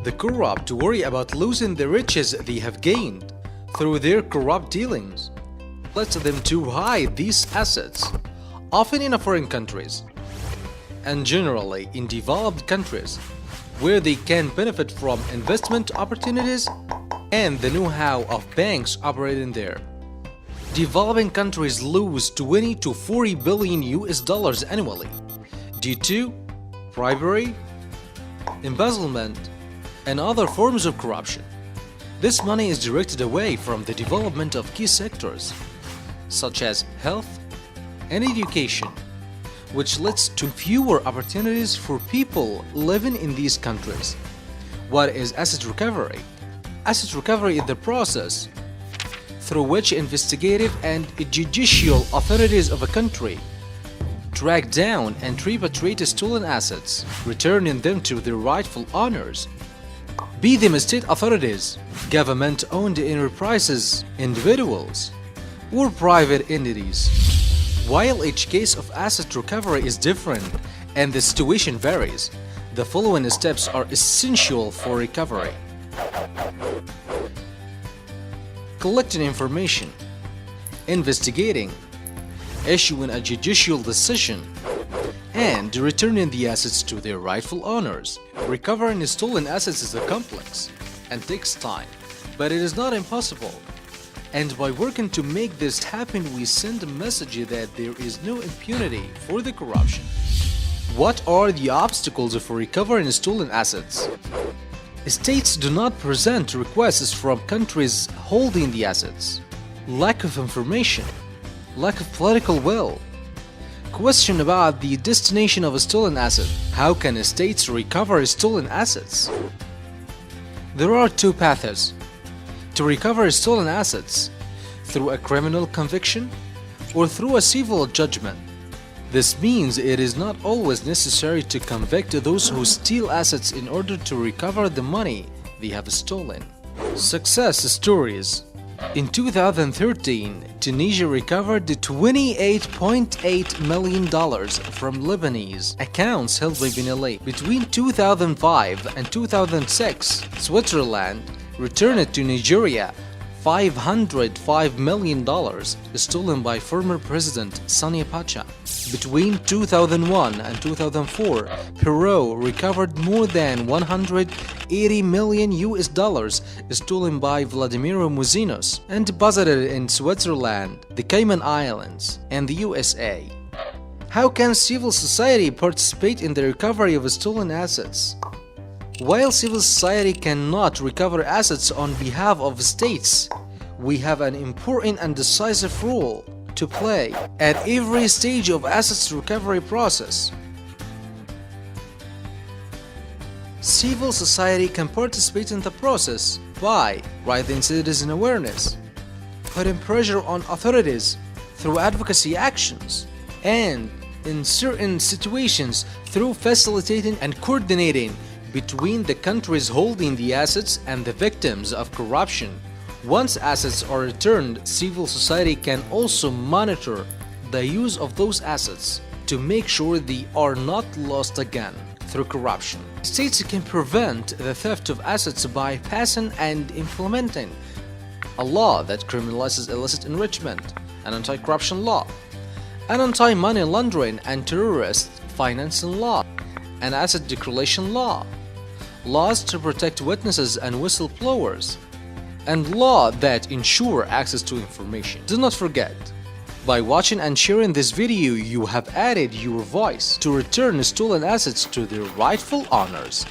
The corrupt worry about losing the riches they have gained through their corrupt dealings. Leads them to hide these assets, often in foreign countries, and generally in developed countries, where they can benefit from investment opportunities and the know-how of banks operating there. Developing countries lose 20 to 40 billion US dollars annually due to bribery, embezzlement, and other forms of corruption. This money is directed away from the development of key sectors, such as health and education, which leads to fewer opportunities for people living in these countries. What is asset recovery? Asset recovery is the process through which investigative and judicial authorities of a country track down and repatriate stolen assets, returning them to their rightful owners, be them state authorities, government-owned enterprises, individuals, or private entities. While each case of asset recovery is different and the situation varies, the following steps are essential for recovery. Collecting information, investigating, issuing a judicial decision, and returning the assets to their rightful owners. Recovering stolen assets is complex and takes time, but it is not impossible. And by working to make this happen, we send a message that there is no impunity for the corruption. What are the obstacles for recovering stolen assets? States do not present requests from countries holding the assets. Lack of information, lack of political will. Question about the destination of a stolen asset. How can states recover stolen assets? There are two paths to recover stolen assets: through a criminal conviction or through a civil judgment. This means it is not always necessary to convict those who steal assets in order to recover the money they have stolen. Success stories. In 2013, Tunisia recovered $28.8 million from Lebanese accounts held by Ben Ali. Between 2005 and 2006, Switzerland returned to Nigeria $505 million stolen by former President Sani Abacha. Between 2001 and 2004, Peru recovered more than 180 million US dollars stolen by Vladimir Muzinos and deposited in Switzerland, the Cayman Islands, and the USA. How can civil society participate in the recovery of stolen assets? While civil society cannot recover assets on behalf of states, we have an important and decisive role to play at every stage of assets recovery process. Civil society can participate in the process by raising citizen awareness, putting pressure on authorities through advocacy actions, and in certain situations through facilitating and coordinating between the countries holding the assets and the victims of corruption. Once assets are returned, civil society can also monitor the use of those assets to make sure they are not lost again through corruption. States can prevent the theft of assets by passing and implementing a law that criminalizes illicit enrichment, an anti-corruption law, an anti-money laundering and terrorist financing law, an asset declaration law, laws to protect witnesses and whistleblowers, and laws that ensure access to information. Do not forget, by watching and sharing this video, you have added your voice to return stolen assets to their rightful owners.